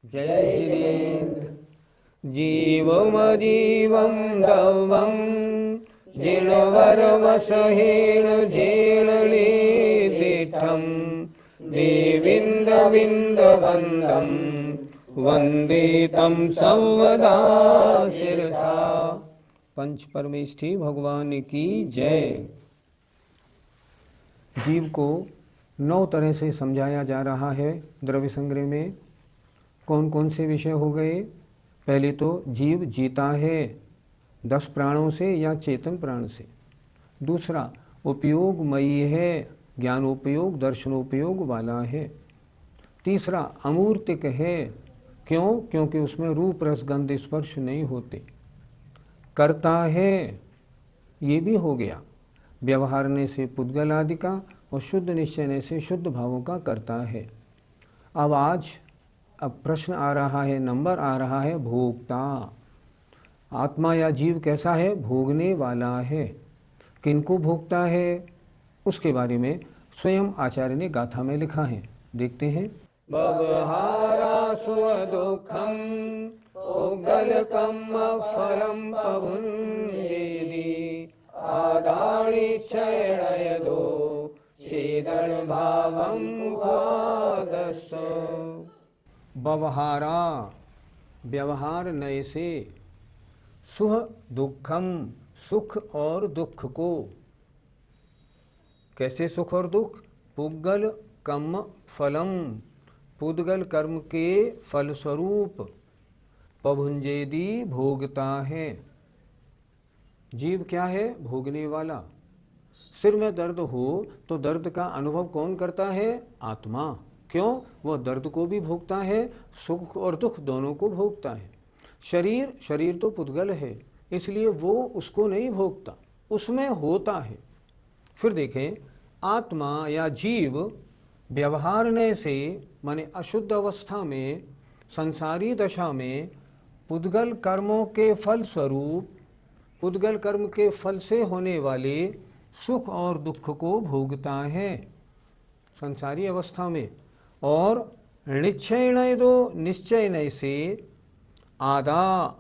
जय जिनेन्द्र। जीवमजीवं दवं जिणवरवसहेण जीर्णनिदिष्टं देविन्दविन्दवन्दं वन्दे तं सर्वदा शिरसा। पंच परमेष्ठी भगवान की जय। जीव को 9 तरह से समझाया जा रहा है द्रव्य संग्रह में। कौन कौन से विषय हो गए? पहले तो जीव जीता है 10 प्राणों से या चेतन प्राण से। दूसरा, उपयोगमयी है, ज्ञानोपयोग दर्शनोपयोग वाला है। तीसरा, अमूर्तिक है। क्यों? क्योंकि उसमें रूप रस गंध स्पर्श नहीं होते। करता है, ये भी हो गया, व्यवहारने से पुद्गल आदि का, और शुद्ध निश्चयने से शुद्ध भावों का करता है। अब प्रश्न आ रहा है, नंबर आ रहा है, भोक्ता। आत्मा या जीव कैसा है? भोगने वाला है। किनको भोगता है उसके बारे में स्वयं आचार्य ने गाथा में लिखा है, देखते हैं। बवहारा सुदुःखं पुद्गलकं फलं पभुञ्जेति आदानि क्षयणयदो चेदन भावं उपादस्स। बवहारा, व्यवहार नए से, सुह दुखम, सुख और दुख को। कैसे सुख और दुख? पुद्गल कर्म फलम, पुद्गल कर्म के फलस्वरूप, पभुंजेदी भोगता है। जीव क्या है? भोगने वाला। सिर में दर्द हो तो दर्द का अनुभव कौन करता है? आत्मा। क्यों? वह दर्द को भी भोगता है, सुख और दुख दोनों को भोगता है। शरीर तो पुद्गल है, इसलिए वो उसको नहीं भोगता, उसमें होता है। फिर देखें, आत्मा या जीव व्यवहारने से, माने अशुद्ध अवस्था में, संसारी दशा में पुद्गल कर्मों के फल स्वरूप, पुद्गल कर्म के फल से होने वाले सुख और दुख को भोगता है संसारी अवस्था में। और निश्चय दो, निश्चय नय से आदा,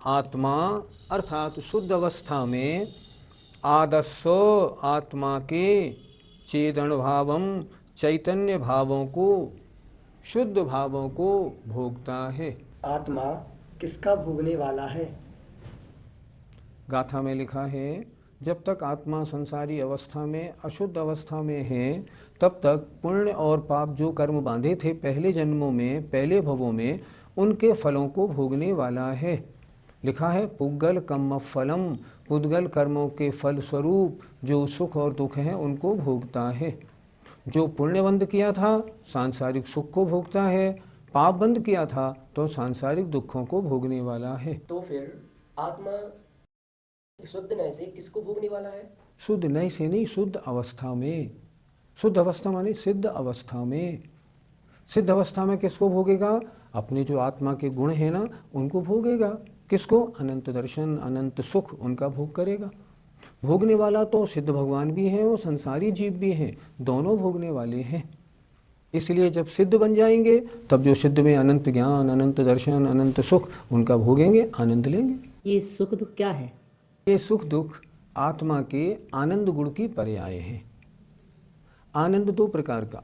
आत्मा अर्थात शुद्ध अवस्था में, आदस्सो आत्मा के, चेतन भावम चैतन्य भावों को, शुद्ध भावों को भोगता है। आत्मा किसका भोगने वाला है? गाथा में लिखा है, जब तक आत्मा संसारी अवस्था में, अशुद्ध अवस्था में है, तब तक पुण्य और पाप जो कर्म बांधे थे पहले जन्मों में, पहले भवों में, उनके फलों को भोगने वाला है। लिखा है, पुद्गल कर्म फलम, पुद्गल कर्मों के फल स्वरूप जो सुख और दुख हैं उनको भोगता है। जो पुण्य बंद किया था सांसारिक सुख को भोगता है, पाप बंद किया था तो सांसारिक दुखों को भोगने वाला है। तो फिर आत्मा शुद्ध नय से किसको भोगने वाला है? शुद्ध नय से नहीं, शुद्ध अवस्था में। शुद्ध अवस्था माने सिद्ध अवस्था में। सिद्ध अवस्था में किसको भोगेगा? अपने जो आत्मा के गुण हैं ना, उनको भोगेगा। किसको? अनंत दर्शन, अनंत सुख, उनका भोग करेगा। भोगने वाला तो सिद्ध भगवान भी हैं और संसारी जीव भी हैं, दोनों भोगने वाले हैं। इसलिए जब सिद्ध बन जाएंगे तब जो सिद्ध में अनंत ज्ञान, अनंत दर्शन, अनंत सुख, उनका भोगेंगे, आनंद लेंगे। ये सुख दुख क्या है? ये सुख दुख आत्मा के आनंद गुण की पर्याय हैं। आनंद 2 प्रकार का,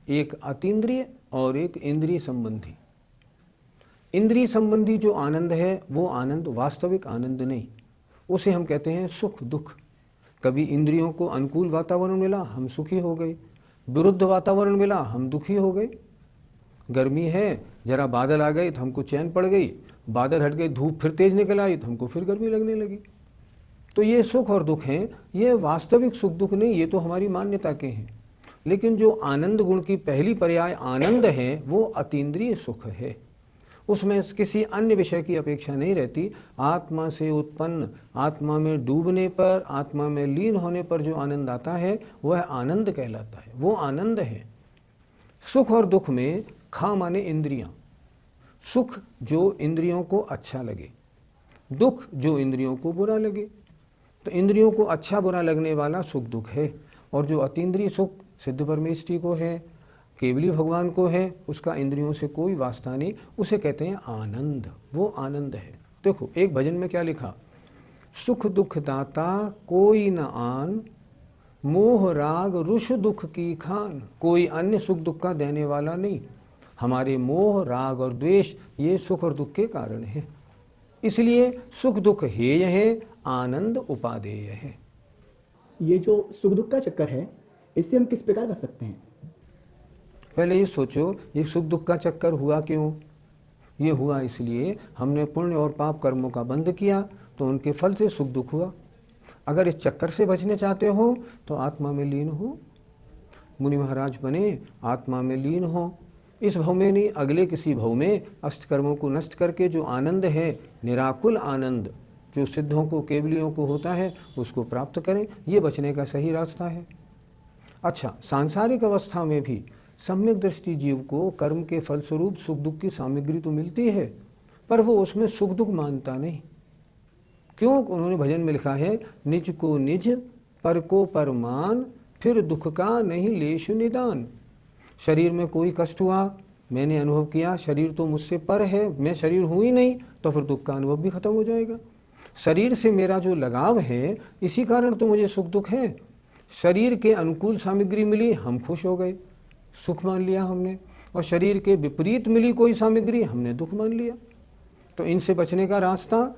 एक अतीन्द्रिय और एक इंद्रिय संबंधी। इंद्रिय संबंधी जो आनंद है वो आनंद वास्तविक आनंद नहीं, उसे हम कहते हैं सुख दुख। कभी इंद्रियों को अनुकूल वातावरण मिला, हम सुखी हो गए, विरुद्ध वातावरण मिला, हम दुखी हो गए। गर्मी है, जरा बादल आ गए तो हमको चैन पड़ गई, बादल हट गए, धूप फिर तेज निकल आई तो हमको फिर गर्मी लगने लगी। तो ये सुख और दुख हैं, ये वास्तविक सुख दुख नहीं, ये तो हमारी मान्यता के हैं। लेकिन जो आनंद गुण की पहली पर्याय आनंद है वो अतीन्द्रिय सुख है। उसमें किसी अन्य विषय की अपेक्षा नहीं रहती। आत्मा से उत्पन्न, आत्मा में डूबने पर, आत्मा में लीन होने पर जो आनंद आता है वह आनंद कहलाता है, वो आनंद है। सुख और दुख में खा माने इंद्रियां। सुख जो इंद्रियों को अच्छा लगे, दुख जो इंद्रियों को बुरा लगे। तो इंद्रियों को अच्छा बुरा लगने वाला सुख दुख है। और जो अतीन्द्रिय सुख सिद्ध परमेष्ठी को है, केवली भगवान को है, उसका इंद्रियों से कोई वास्ता नहीं, उसे कहते हैं आनंद। वो आनंद है। देखो एक भजन में क्या लिखा, सुख दुख दाता कोई न आन, मोह राग रुष दुख की खान। कोई अन्य सुख दुख का देने वाला नहीं, हमारे मोह राग और द्वेष ये सुख और दुख के कारण है। इसलिए सुख दुख हेय है, आनंद उपादेय है। ये जो सुख दुख का चक्कर है, इससे हम किस प्रकार बच सकते हैं? पहले ये सोचो, ये सुख दुख का चक्कर हुआ क्यों? ये हुआ इसलिए हमने पुण्य और पाप कर्मों का बंध किया, तो उनके फल से सुख दुख हुआ। अगर इस चक्कर से बचने चाहते हो तो आत्मा में लीन हो, मुनि महाराज बने, आत्मा में लीन हो। इस भव में नहीं, अगले किसी भव में अष्ट कर्मों को नष्ट करके जो आनंद है, निराकुल आनंद जो सिद्धों को केवलियों को होता है, उसको प्राप्त करें। ये बचने का सही रास्ता है। अच्छा, सांसारिक अवस्था में भी सम्यक दृष्टि जीव को कर्म के फलस्वरूप सुख दुख की सामग्री तो मिलती है, पर वो उसमें सुख दुख मानता नहीं। क्यों? उन्होंने भजन में लिखा है, निज को निज पर को पर मान, फिर दुख का नहीं लेशु निदान। शरीर में कोई कष्ट हुआ, मैंने अनुभव किया शरीर तो मुझसे पर है, मैं शरीर हूँ ही नहीं, तो फिर दुख का अनुभव भी खत्म हो जाएगा। शरीर से मेरा जो लगाव है, इसी कारण तो मुझे सुख दुख है। शरीर के अनुकूल सामग्री मिली, हम खुश हो गए, सुख मान लिया हमने, और शरीर के विपरीत मिली कोई सामग्री, हमने दुख मान लिया। तो इनसे बचने का रास्ता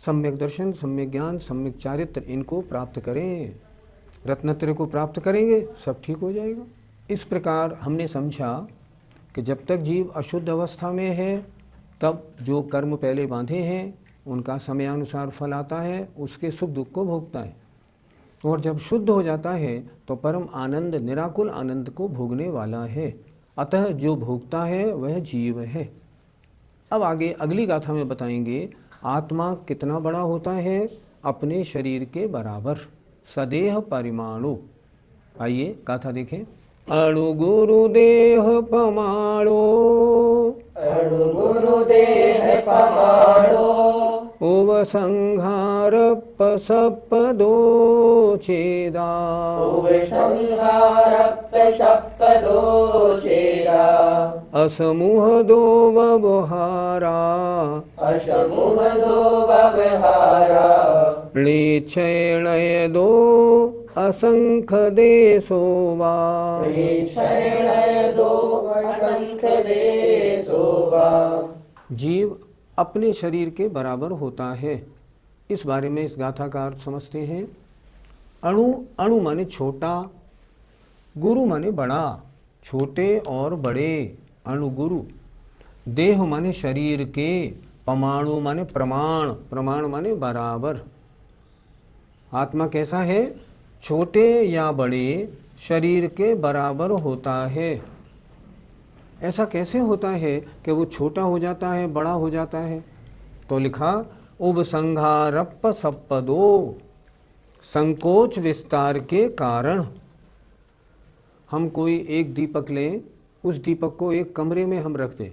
सम्यक दर्शन, सम्यक ज्ञान, सम्यक चारित्र, इनको प्राप्त करें। रत्नत्रय को प्राप्त करेंगे, सब ठीक हो जाएगा। इस प्रकार हमने समझा कि जब तक जीव अशुद्ध अवस्था में है, तब जो कर्म पहले बांधे हैं उनका समयानुसार फल आता है, उसके सुख दुख को भोगता है। और जब शुद्ध हो जाता है तो परम आनंद, निराकुल आनंद को भोगने वाला है। अतः जो भोगता है वह जीव है। अब आगे अगली गाथा में बताएंगे आत्मा कितना बड़ा होता है, अपने शरीर के बराबर, सदेह परिमाणु। आइए गाथा देखें। अणु गुरु देह पमाणो, अणु गुरु देह पमाणो, उपसंहार पसपदो छेदा, उपसंहार पसपदो छेदा, असमूह दो व्यवहारा, असमूह दो व्यवहारा, प्लेच्छय दो असंख देशो वा, प्रेक्षण दो असंख्य देशो वा। जीव अपने शरीर के बराबर होता है। इस बारे में इस गाथा का अर्थ समझते हैं। अणु, अणु माने छोटा, गुरु माने बड़ा, छोटे और बड़े, अणु गुरु। देह माने शरीर के, परमाणु माने प्रमाण, प्रमाण माने बराबर। आत्मा कैसा है? छोटे या बड़े शरीर के बराबर होता है। ऐसा कैसे होता है कि वो छोटा हो जाता है, बड़ा हो जाता है? तो लिखा उपसंहारप सपदो, संकोच विस्तार के कारण। हम कोई एक दीपक लें, उस दीपक को एक कमरे में हम रख दें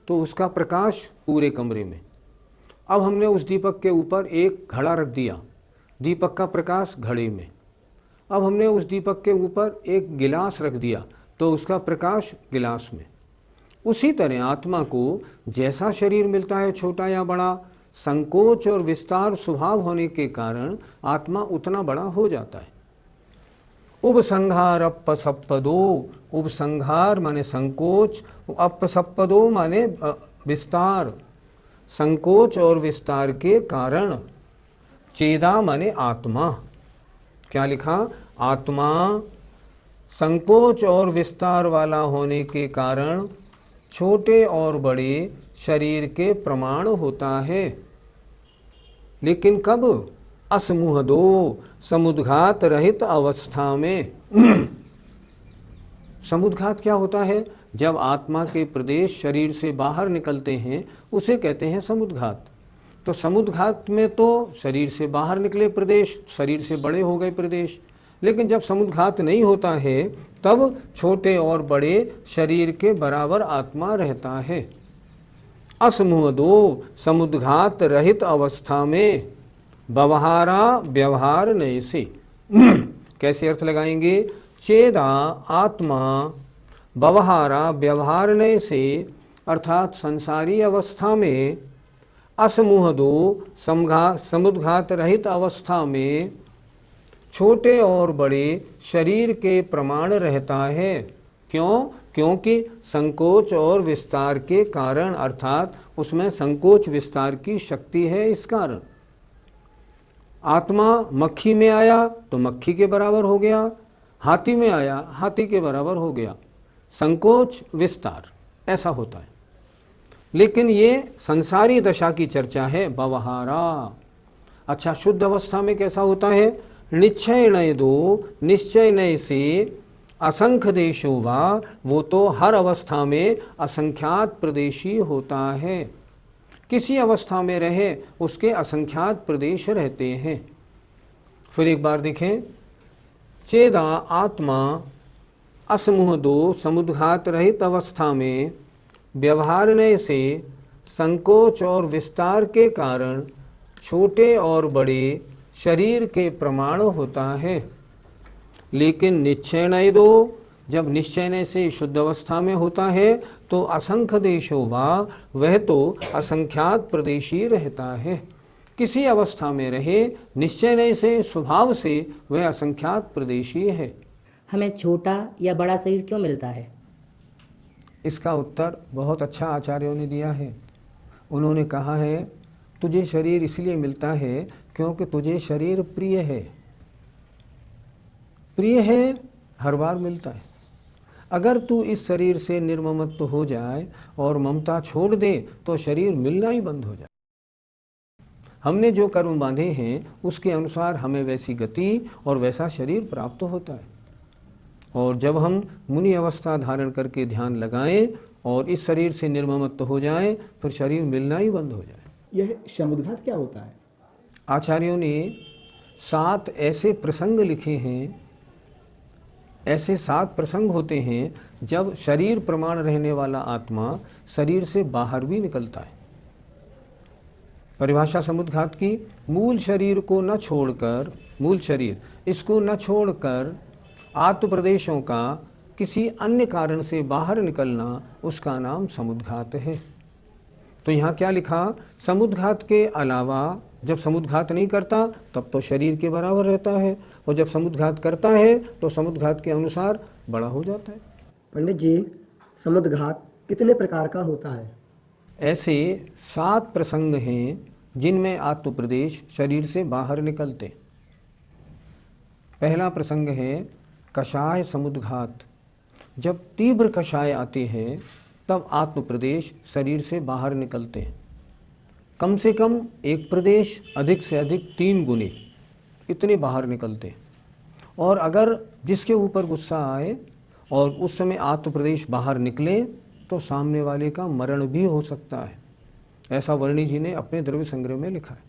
तो उसका प्रकाश पूरे कमरे में। अब हमने उस दीपक के ऊपर एक घड़ा रख दिया, दीपक का प्रकाश घड़े में। अब हमने उस दीपक के ऊपर एक गिलास रख दिया तो उसका प्रकाश गिलास में। उसी तरह आत्मा को जैसा शरीर मिलता है, छोटा या बड़ा, संकोच और विस्तार स्वभाव होने के कारण आत्मा उतना बड़ा हो जाता है। उपसंहार अपसपदो, उपसंहार माने संकोच, अपसपदो माने विस्तार, संकोच और विस्तार के कारण। चेदा माने आत्मा। क्या लिखा? आत्मा संकोच और विस्तार वाला होने के कारण छोटे और बड़े शरीर के प्रमाण होता है। लेकिन कब? असमूह दो, समुद्घात रहित अवस्था में। समुद्घात क्या होता है? जब आत्मा के प्रदेश शरीर से बाहर निकलते हैं उसे कहते हैं समुद्घात। तो समुद्घात में तो शरीर से बाहर निकले प्रदेश, शरीर से बड़े हो गए प्रदेश। लेकिन जब समुद्घात नहीं होता है तब छोटे और बड़े शरीर के बराबर आत्मा रहता है। असमूह दो, समुद्घात रहित अवस्था में, व्यवहारा व्यवहार नए से। कैसे अर्थ लगाएंगे? चेदा आत्मा व्यवहारा व्यवहारने से अर्थात संसारी अवस्था में, असमुहदो समुद्घात रहित अवस्था में छोटे और बड़े शरीर के प्रमाण रहता है। क्यों? क्योंकि संकोच और विस्तार के कारण, अर्थात उसमें संकोच विस्तार की शक्ति है। इस कारण आत्मा मक्खी में आया तो मक्खी के बराबर हो गया, हाथी में आया हाथी के बराबर हो गया। संकोच विस्तार ऐसा होता है। लेकिन ये संसारी दशा की चर्चा है, व्यवहारा। अच्छा, शुद्ध अवस्था में कैसा होता है? निश्चय नय दो, निश्चय नय से असंख्य देशो वा, वो तो हर अवस्था में असंख्यात प्रदेशी होता है। किसी अवस्था में रहे उसके असंख्यात प्रदेश रहते हैं। फिर एक बार देखें, चेदा आत्मा असमुह दो समुद्घात रहित अवस्था में व्यवहारने से संकोच और विस्तार के कारण छोटे और बड़े शरीर के प्रमाण होता है। लेकिन निश्चय दो, जब निश्चय से शुद्ध अवस्था में होता है तो असंख्य देशो वा, वह तो असंख्यात प्रदेशी रहता है। किसी अवस्था में रहे निश्चय से स्वभाव से वह असंख्यात प्रदेशी है। हमें छोटा या बड़ा शरीर क्यों मिलता है? इसका उत्तर बहुत अच्छा आचार्यों ने दिया है। उन्होंने कहा है, तुझे शरीर इसलिए मिलता है क्योंकि तुझे शरीर प्रिय है। प्रिय है, हर बार मिलता है। अगर तू इस शरीर से निर्ममत्व हो जाए और ममता छोड़ दे तो शरीर मिलना ही बंद हो जाए। हमने जो कर्म बांधे हैं उसके अनुसार हमें वैसी गति और वैसा शरीर प्राप्त होता है। और जब हम मुनि अवस्था धारण करके ध्यान लगाएं और इस शरीर से निर्ममत्व हो जाए, फिर शरीर मिलना ही बंद हो जाए। यह समुद्घात क्या होता है? आचार्यों ने 7 ऐसे प्रसंग लिखे हैं, ऐसे 7 प्रसंग होते हैं जब शरीर प्रमाण रहने वाला आत्मा शरीर से बाहर भी निकलता है। परिभाषा समुद्घात की, मूल शरीर को न छोड़कर, मूल शरीर इसको न छोड़कर आत्म प्रदेशों का किसी अन्य कारण से बाहर निकलना, उसका नाम समुद्घात है। तो यहाँ क्या लिखा? समुद्घात के अलावा, जब समुद्घात नहीं करता तब तो शरीर के बराबर रहता है, और जब समुद्घात करता है तो समुद्घात के अनुसार बड़ा हो जाता है। पंडित जी, समुद्घात कितने प्रकार का होता है? ऐसे 7 प्रसंग हैं जिनमें आत्म प्रदेश शरीर से बाहर निकलते। पहला प्रसंग है कषाय समुद्घात। जब तीव्र कषाय आते हैं तब आत्म प्रदेश शरीर से बाहर निकलते हैं। कम से कम एक प्रदेश, अधिक से अधिक 3 गुने इतने बाहर निकलते हैं। और अगर जिसके ऊपर गुस्सा आए और उस समय आत्म प्रदेश बाहर निकले तो सामने वाले का मरण भी हो सकता है। ऐसा वर्णी जी ने अपने द्रव्य संग्रह में लिखा है।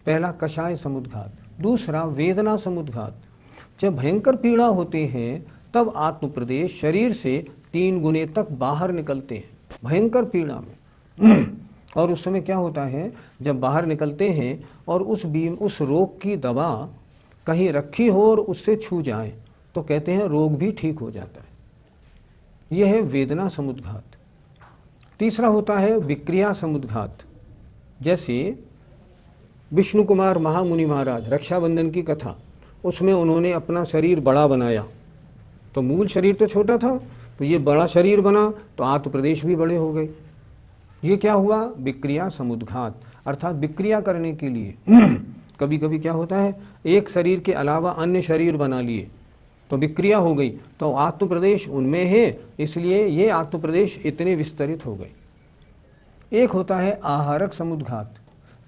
पहला कषाय समुद्घात। दूसरा वेदना समुद्घात। जब भयंकर पीड़ा होते हैं तब आत्म प्रदेश शरीर से 3 गुने तक बाहर निकलते हैं, भयंकर पीड़ा में। और उस समय क्या होता है, जब बाहर निकलते हैं और उस रोग की दवा कहीं रखी हो और उससे छू जाए तो कहते हैं रोग भी ठीक हो जाता है। यह है वेदना समुद्घात। तीसरा होता है विक्रिया समुद्घात। जैसे विष्णु कुमार महामुनि महाराज, रक्षाबंधन की कथा, उसमें उन्होंने अपना शरीर बड़ा बनाया। तो मूल शरीर तो छोटा था, तो ये बड़ा शरीर बना तो आत्म प्रदेश भी बड़े हो गए। ये क्या हुआ? विक्रिया समुद्घात, अर्थात विक्रिया करने के लिए कभी कभी क्या होता है, एक शरीर के अलावा अन्य शरीर बना लिए तो विक्रिया हो गई, तो आत्म प्रदेश उनमें है, इसलिए ये आत्म प्रदेश इतने विस्तरित हो गए। एक होता है आहारक समुद्घात।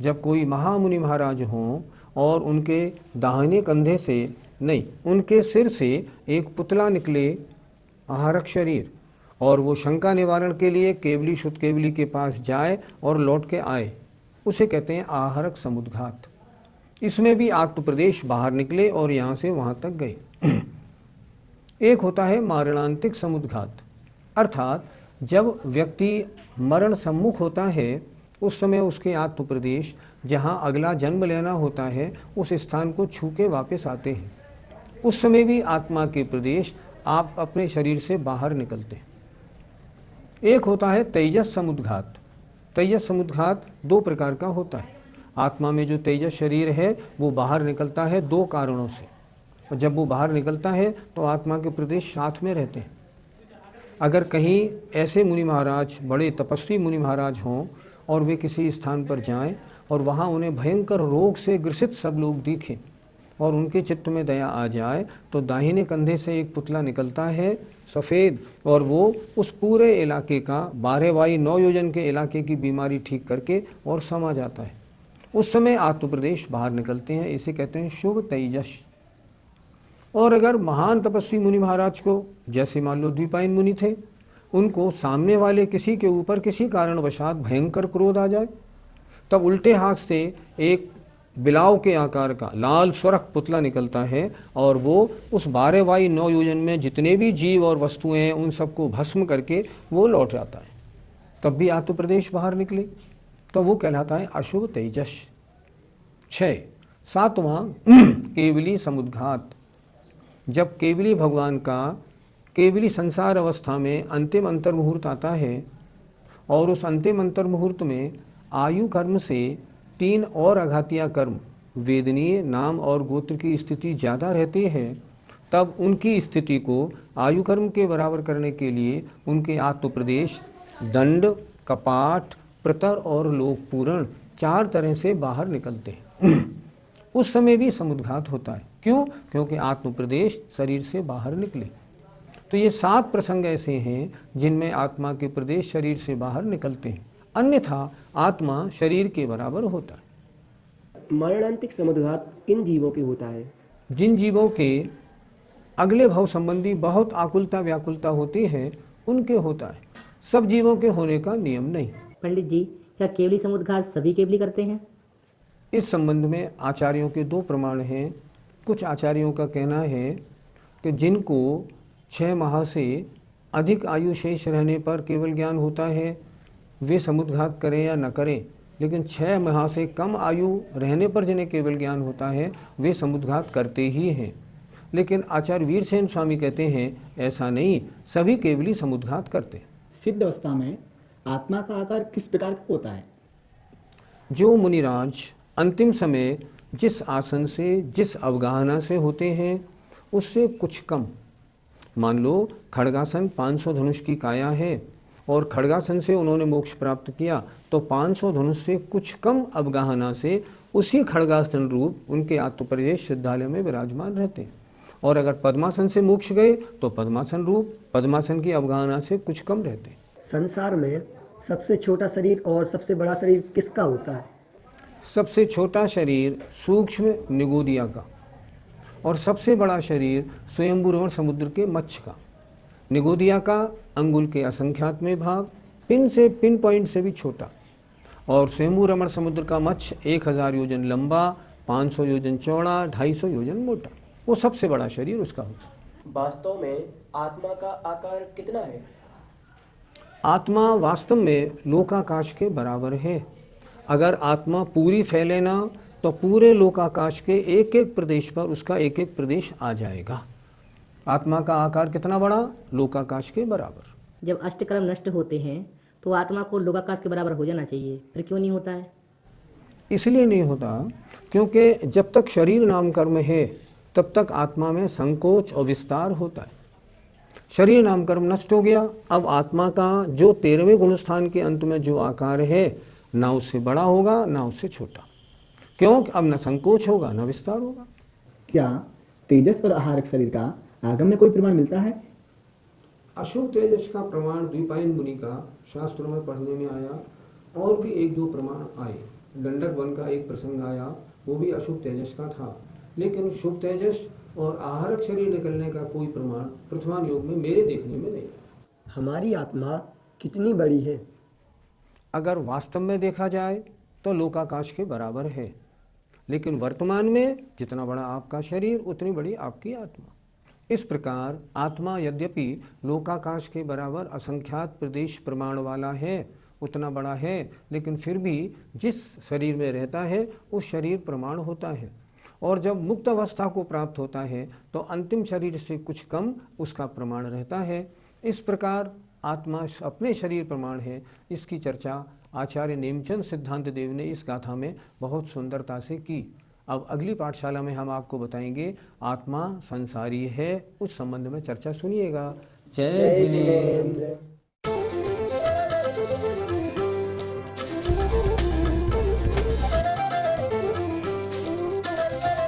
जब कोई महामुनि महाराज हों और उनके दाहिने कंधे से नहीं, उनके सिर से एक पुतला निकले, आहारक शरीर, और वो शंका निवारण के लिए केवली शुद्ध केवली के पास जाए और लौट के आए, उसे कहते हैं आहारक समुद्घात। इसमें भी आत्म प्रदेश बाहर निकले और यहाँ से वहाँ तक गए। एक होता है मारणांतिक समुद्घात, अर्थात जब व्यक्ति मरण सम्मुख होता है उस समय उसके आत्म प्रदेश जहाँ अगला जन्म लेना होता है उस स्थान को छू के वापस आते हैं। उस समय भी आत्मा के प्रदेश आप अपने शरीर से बाहर निकलते हैं। एक होता है तेजस समुद्घात। तेजस समुद्घात दो प्रकार का होता है। आत्मा में जो तेजस शरीर है वो बाहर निकलता है दो कारणों से, और जब वो बाहर निकलता है तो आत्मा के प्रदेश साथ में रहते हैं। अगर कहीं ऐसे मुनि महाराज, बड़े तपस्वी मुनि महाराज हों और वे किसी स्थान पर जाएं और वहाँ उन्हें भयंकर रोग से ग्रसित सब लोग दिखें और उनके चित्त में दया आ जाए, तो दाहिने कंधे से एक पुतला निकलता है सफ़ेद, और वो उस पूरे इलाके का 12 बाई 9 योजन के इलाके की बीमारी ठीक करके और समा जाता है। उस समय आत्मप्रदेश बाहर निकलते हैं, इसे कहते हैं शुभ तेजस। और अगर महान तपस्वी मुनि महाराज को, जैसे मान लो द्विपायन मुनि थे, उनको सामने वाले किसी के ऊपर किसी कारणवशात भयंकर क्रोध आ जाए, तब उल्टे हाथ से एक बिलाव के आकार का लाल स्वरख पुतला निकलता है और वो उस 12 बाई 9 योजन में जितने भी जीव और वस्तुएं हैं उन सबको भस्म करके वो लौट जाता है। तब भी आत्मप्रदेश बाहर निकले तो वो कहलाता है अशुभ तेजस। 6, 7वां केवली समुद्घात। जब केवली भगवान का केवली संसार अवस्था में अंतिम अंतर्मुहूर्त आता है और उस अंतिम अंतर्मुहूर्त में आयु कर्म से 3 और अघातीय कर्म, वेदनीय, नाम और गोत्र की स्थिति ज़्यादा रहती है, तब उनकी स्थिति को आयु कर्म के बराबर करने के लिए उनके आत्मप्रदेश दंड, कपाट, प्रतर और लोकपूरण 4 तरह से बाहर निकलते हैं। उस समय भी समुद्घात होता है। क्यों? क्योंकि आत्मप्रदेश शरीर से बाहर निकले। तो ये 7 प्रसंग ऐसे हैं जिनमें आत्मा के प्रदेश शरीर से बाहर निकलते हैं, अन्यथा आत्मा शरीर के बराबर होता है। मरणांतिक समुद्घात किन जीवों के होता है? जिन जीवों के अगले भव संबंधी बहुत आकुलता व्याकुलता होती है उनके होता है, सब जीवों के होने का नियम नहीं। पंडित जी, क्या केवली समुद्घात सभी केवली करते हैं? इस संबंध में आचार्यों के 2 प्रमाण हैं। कुछ आचार्यों का कहना है कि जिनको 6 माह से अधिक आयु शेष रहने पर केवल ज्ञान होता है वे समुद्घात करें या न करें, लेकिन 6 माह से कम आयु रहने पर जिन्हें केवल ज्ञान होता है वे समुद्घात करते ही हैं। लेकिन आचार्य वीरसेन स्वामी कहते हैं ऐसा नहीं, सभी केवली समुद्घात करते हैं। सिद्ध अवस्था में आत्मा का आकार किस प्रकार का होता है? जो मुनिराज अंतिम समय जिस आसन से, जिस अवगाहना से होते हैं उससे कुछ कम, मान लो खड़गासन 500 धनुष की काया है और खड़गासन से उन्होंने मोक्ष प्राप्त किया, तो 500 धनुष से कुछ कम अवगाहना से उसी खड़गासन रूप उनके आत्मप्रदेश सिद्धालय में विराजमान रहते हैं। और अगर पद्मासन से मोक्ष गए तो पद्मासन रूप, पद्मासन की अवगाहना से कुछ कम रहते हैं। संसार में सबसे छोटा शरीर और सबसे बड़ा शरीर किसका होता है? सबसे छोटा शरीर सूक्ष्म निगोदिया का और सबसे बड़ा शरीर स्वयंभू रमण समुद्र के मत्स्य का। निगोदिया का अंगुल के असंख्यातमें भाग, पिन से पिन पॉइंट से भी छोटा, और स्वयंभू रमण समुद्र का मत्स्य 1000 योजन लंबा, 500 योजन चौड़ा, 250 योजन मोटा, वो सबसे बड़ा शरीर उसका होता है। वास्तव में आत्मा का आकार कितना है? आत्मा वास्तव में लोकाकाश के बराबर है। अगर आत्मा पूरी फैले ना तो पूरे लोकाकाश के एक एक प्रदेश पर उसका एक एक प्रदेश आ जाएगा। आत्मा का आकार कितना बड़ा? लोकाकाश के बराबर। जब अष्टकर्म नष्ट होते हैं तो आत्मा को लोकाकाश के बराबर हो जाना चाहिए, फिर क्यों नहीं होता है? इसलिए नहीं होता क्योंकि जब तक शरीर नाम कर्म है तब तक आत्मा में संकोच और विस्तार होता है। शरीर नाम कर्म नष्ट हो गया, अब आत्मा का जो 13वें गुणस्थान के अंत में जो आकार है ना उससे बड़ा होगा ना उससे छोटा। क्यों? अब न संकोच होगा न विस्तार होगा। क्या तेजस और आहारक शरीर का आगम में कोई प्रमाण मिलता है? अशुभ तेजस का प्रमाण द्विपायन मुनि का शास्त्रों में पढ़ने में आया, और भी 1-2 प्रमाण आए। दंडक वन का एक प्रसंग आया, वो भी अशुभ तेजस का था, लेकिन शुभ तेजस और आहारक शरीर निकलने का कोई प्रमाण प्रथमान योग में मेरे देखने में नहीं। हमारी आत्मा कितनी बड़ी है? अगर वास्तव में देखा जाए तो लोकाकाश के बराबर है, लेकिन वर्तमान में जितना बड़ा आपका शरीर उतनी बड़ी आपकी आत्मा। इस प्रकार आत्मा यद्यपि लोकाकाश के बराबर असंख्यात प्रदेश प्रमाण वाला है, उतना बड़ा है, लेकिन फिर भी जिस शरीर में रहता है उस शरीर प्रमाण होता है। और जब मुक्त अवस्था को प्राप्त होता है तो अंतिम शरीर से कुछ कम उसका प्रमाण रहता है। इस प्रकार आत्मा अपने शरीर प्रमाण है, इसकी चर्चा आचार्य नेमचंद सिद्धांत देव ने इस गाथा में बहुत सुंदरता से की। अब अगली पाठशाला में हम आपको बताएंगे आत्मा संसारी है, उस संबंध में चर्चा सुनिएगा। जय जिनेंद्र।